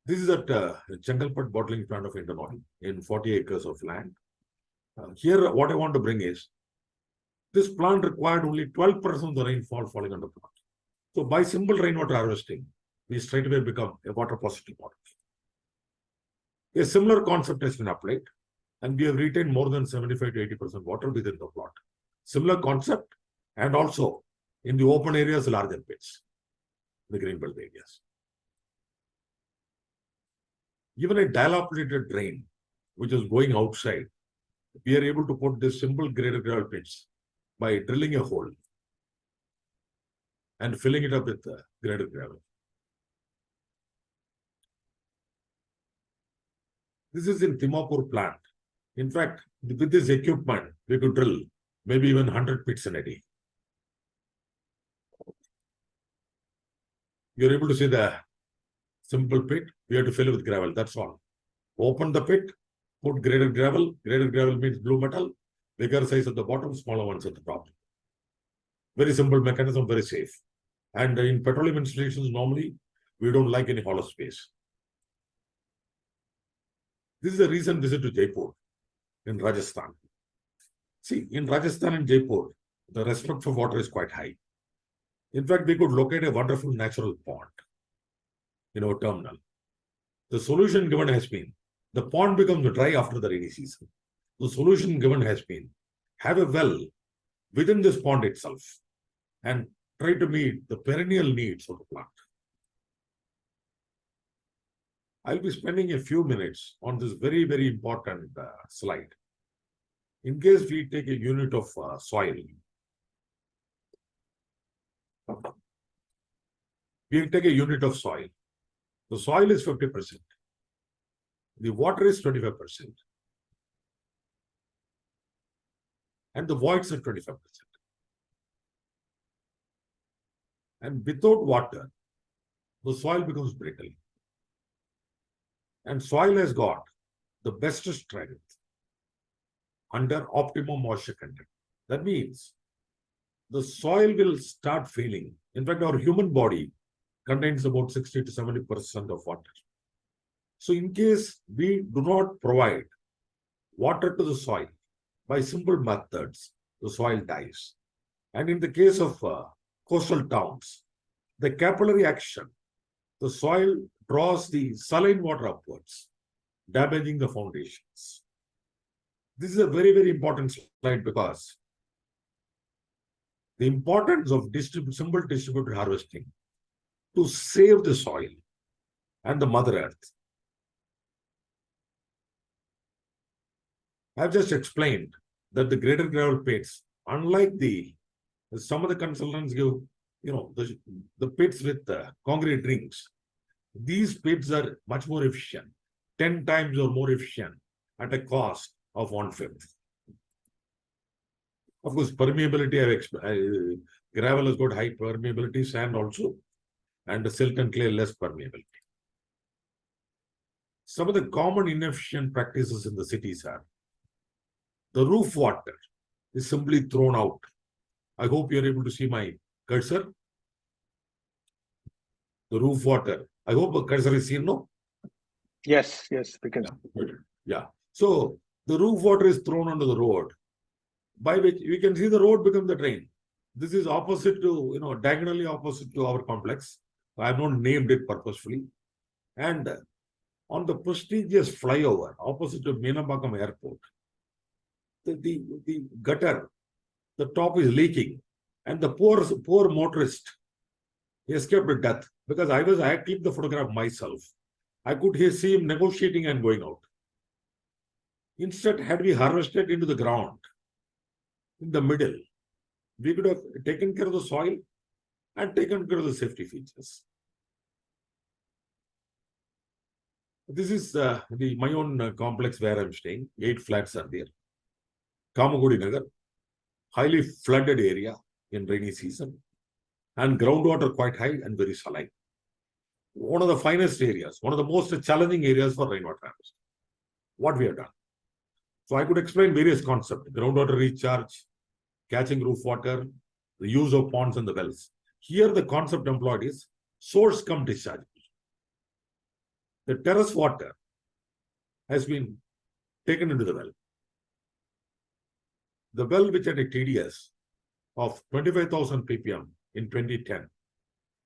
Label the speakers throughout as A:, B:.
A: This is at Chengalpat bottling plant of Indian Oil in 40 acres of land. Here, what I want to bring is, this plant required only 12% of the rainfall falling on the plant. So by simple rainwater harvesting, we straight away become a water positive model. A similar concept has been applied, and we have retained more than 75 to 80% water within the plot. Similar concept, and also in the open areas, larger pits, the greenbelt areas. Even a dilapidated drain, which is going outside, we are able to put this simple graded gravel pits by drilling a hole and filling it up with graded gravel. This is in Timapur plant. In fact, with this equipment, we could drill maybe even 100 pits in a day. You're able to see the simple pit. We have to fill it with gravel. That's all. Open the pit, put graded gravel. Graded gravel means blue metal. Bigger size at the bottom, smaller ones at the top. Very simple mechanism, very safe. And in petroleum installations, normally, we don't like any hollow space. This is a recent visit to Jaipur in Rajasthan. See, in Rajasthan and Jaipur, the respect for water is quite high. In fact, we could locate a wonderful natural pond in our terminal. The solution given has been, the pond becomes dry after the rainy season. The solution given has been, have a well within this pond itself and try to meet the perennial needs of the plant. I'll be spending a few minutes on this very, very important slide. In case we take a unit of soil, we take a unit of soil. The soil is 50%. The water is 25%. And the voids are 25%. And without water, the soil becomes brittle. And soil has got the best strength under optimum moisture content. That means the soil will start failing. In fact, our human body contains about 60 to 70% of water. So in case we do not provide water to the soil by simple methods, the soil dies. And in the case of coastal towns, the capillary action, the soil draws the saline water upwards, damaging the foundations. This is a very, very important slide because the importance of simple distributed harvesting to save the soil and the Mother Earth. I've just explained that the graded gravel pits, unlike some of the consultants give, the pits with concrete rings. These pits are much more efficient, 10 times or more efficient at a cost of 1/5. Of course, permeability, gravel has got high permeability, sand also, and the silt and clay less permeability. Some of the common inefficient practices in the cities are, the roof water is simply thrown out. I hope you're able to see my cursor. The roof water. I hope the cursor is seen, no?
B: Yes, we can.
A: Yeah. So the roof water is thrown onto the road, by which we can see the road become the drain. This is opposite to, diagonally opposite to our complex. I have not named it purposefully. And on the prestigious flyover opposite to Meenambakam Airport, the gutter, the top is leaking, and the poor motorist escaped death because I clicked the photograph myself. I could see him negotiating and going out. Instead, had we harvested into the ground in the middle, we could have taken care of the soil and taken care of the safety features. This is my own complex where I'm staying. 8 flats are there. Kamagudi Nagar, highly flooded area in rainy season, and groundwater quite high and very saline. One of the finest areas, one of the most challenging areas for rainwater harvesting. What we have done. So I could explain various concepts: groundwater recharge, catching roof water, the use of ponds and the wells. Here the concept employed is source cum discharge. The terrace water has been taken into the well. The well, which had a TDS of 25,000 ppm in 2010,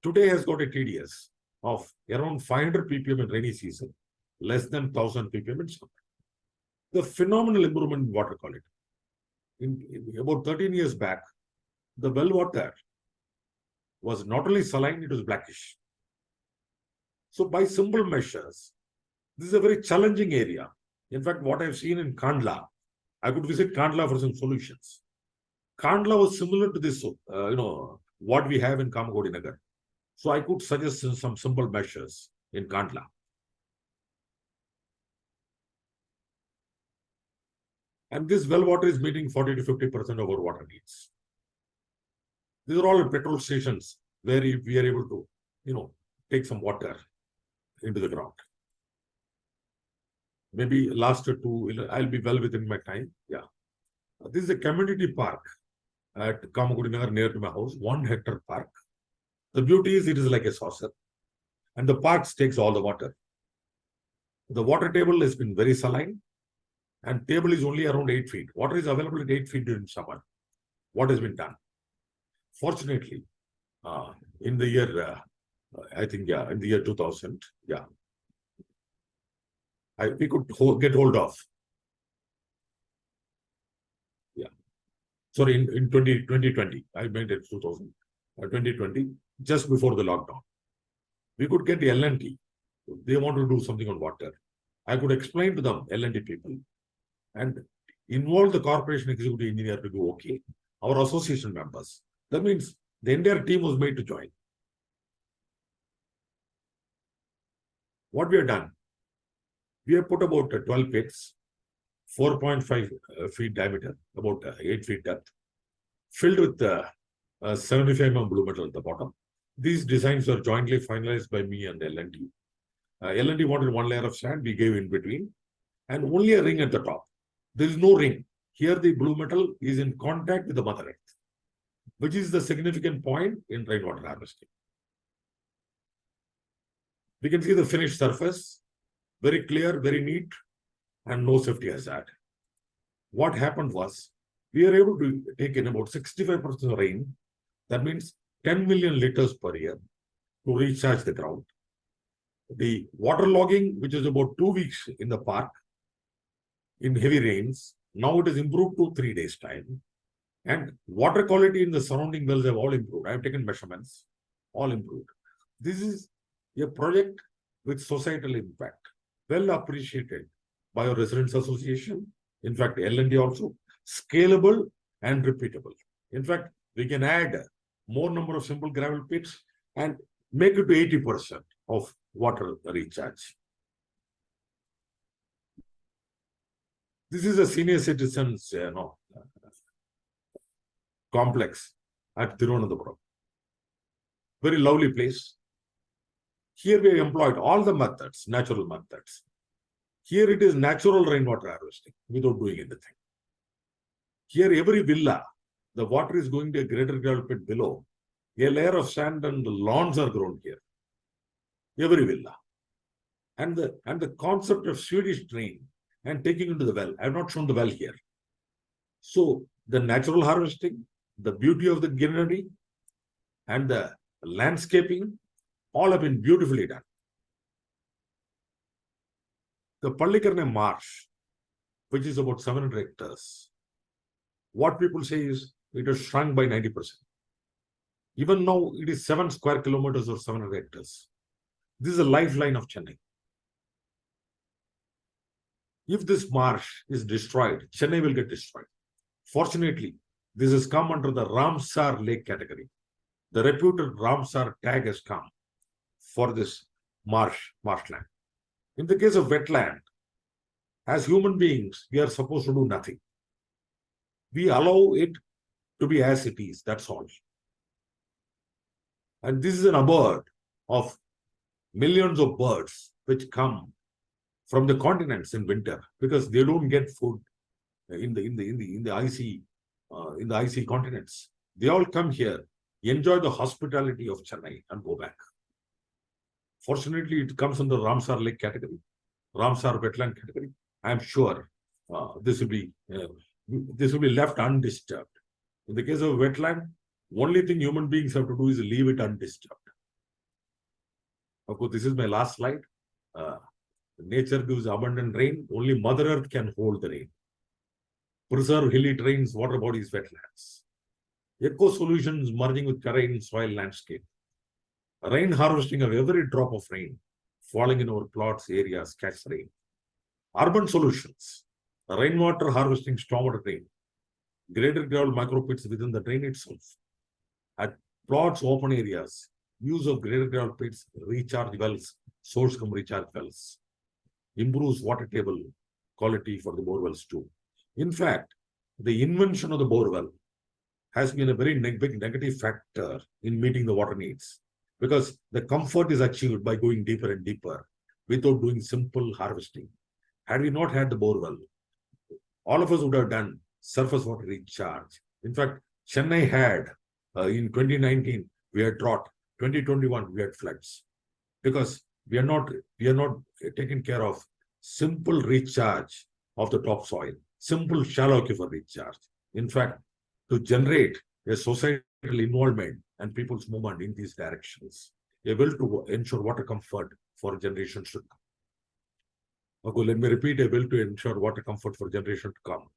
A: today has got a TDS of around 500 ppm in rainy season, less than 1,000 ppm in summer. The phenomenal improvement in water quality. In about 13 years back, the well water was not only saline, it was blackish. So by simple measures, this is a very challenging area. In fact, what I've seen in Kandla, I could visit Kandla for some solutions. Kandla was similar to this, what we have in Kamakodi Nagar. So I could suggest some simple measures in Kandla. And this well water is meeting 40 to 50% of our water needs. These are all petrol stations where we are able to, take some water into the ground. Maybe last two, I'll be well within my time. Yeah. This is a community park at Kamakodi Nagar near to my house, 1 hectare park. The beauty is it is like a saucer. And the park takes all the water. The water table has been very saline. And table is only around 8 feet. Water is available at 8 feet during summer. What has been done? Fortunately, in the year, in the year 2000, we could get hold of. Sorry, in 2020, I made it 2020, just before the lockdown. We could get the L&T. They want to do something on water. I could explain to them, L&T people, and involve the corporation executive engineer to do okay. Our association members. That means the entire team was made to join. What we have done, we have put about 12 pits, 4.5 feet diameter, about 8 feet depth, filled with 75 mm blue metal at the bottom. These designs were jointly finalized by me and L&T. L&T wanted 1 layer of sand, we gave in between, and only a ring at the top. There is no ring. Here the blue metal is in contact with the Mother Earth, which is the significant point in rainwater harvesting. We can see the finished surface, very clear, very neat, and no safety hazard. What happened was, we are able to take in about 65% rain. That means 10 million liters per year to recharge the ground. The water logging, which is about 2 weeks in the park, in heavy rains, now it is improved to 3 days' time. And water quality in the surrounding wells have all improved. I have taken measurements, all improved. This is a project with societal impact, well appreciated by our residents association. In fact, L&D also, scalable and repeatable. In fact, we can add more number of simple gravel pits and make it to 80% of water recharge. This is a senior citizens complex at Tirunelveli. Very lovely place. Here we have employed all the methods, natural methods. Here it is natural rainwater harvesting without doing anything. Here every villa, the water is going to a greater gravel pit below. A layer of sand and the lawns are grown here. Every villa. And the concept of Swedish drain and taking into the well. I have not shown the well here. So the natural harvesting, the beauty of the greenery, and the landscaping, all have been beautifully done. The Pallikarne marsh, which is about 700 hectares, what people say is it has shrunk by 90%. Even now, it is 7 square kilometers or 700 hectares. This is a lifeline of Chennai. If this marsh is destroyed, Chennai will get destroyed. Fortunately, this has come under the Ramsar Lake category. The reputed Ramsar tag has come for this marshland. In the case of wetland, as human beings, we are supposed to do nothing. We allow it to be as it is, that's all. And this is an abode of millions of birds which come from the continents in winter because they don't get food in the icy continents. They all come here, enjoy the hospitality of Chennai and go back. Fortunately, it comes under Ramsar Lake category, Ramsar wetland category. I am sure this will be left undisturbed. In the case of wetland, only thing human beings have to do is leave it undisturbed. Of course, this is my last slide. Nature gives abundant rain. Only Mother Earth can hold the rain. Preserve hilly terrains, water bodies, wetlands. Eco solutions merging with terrain, soil, landscape. Rain harvesting of every drop of rain falling in our plots, areas, catch rain. Urban solutions. Rainwater harvesting, stormwater drain. Graded gravel micropits within the drain itself. At plots, open areas, use of graded gravel pits, recharge wells, source come recharge wells. Improves water table quality for the bore wells too. In fact, the invention of the bore well has been a very big negative factor in meeting the water needs, because the comfort is achieved by going deeper and deeper without doing simple harvesting. Had we not had the bore well, all of us would have done surface water recharge. In fact, Chennai had, in 2019, we had drought. 2021, we had floods. Because we are not taking care of simple recharge of the topsoil, simple shallow aquifer recharge. In fact, to generate a societal involvement and people's movement in these directions, a will to ensure water comfort for generations to come. Okay, let me repeat, a will to ensure water comfort for generations to come.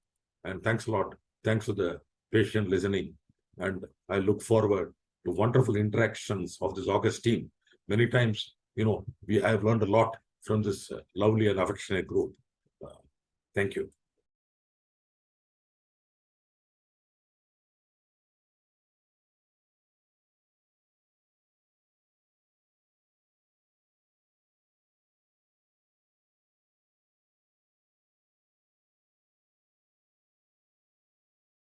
A: And thanks a lot. Thanks for the patient listening. And I look forward to wonderful interactions of this August team. Many times, I have learned a lot from this lovely and affectionate group. Thank you.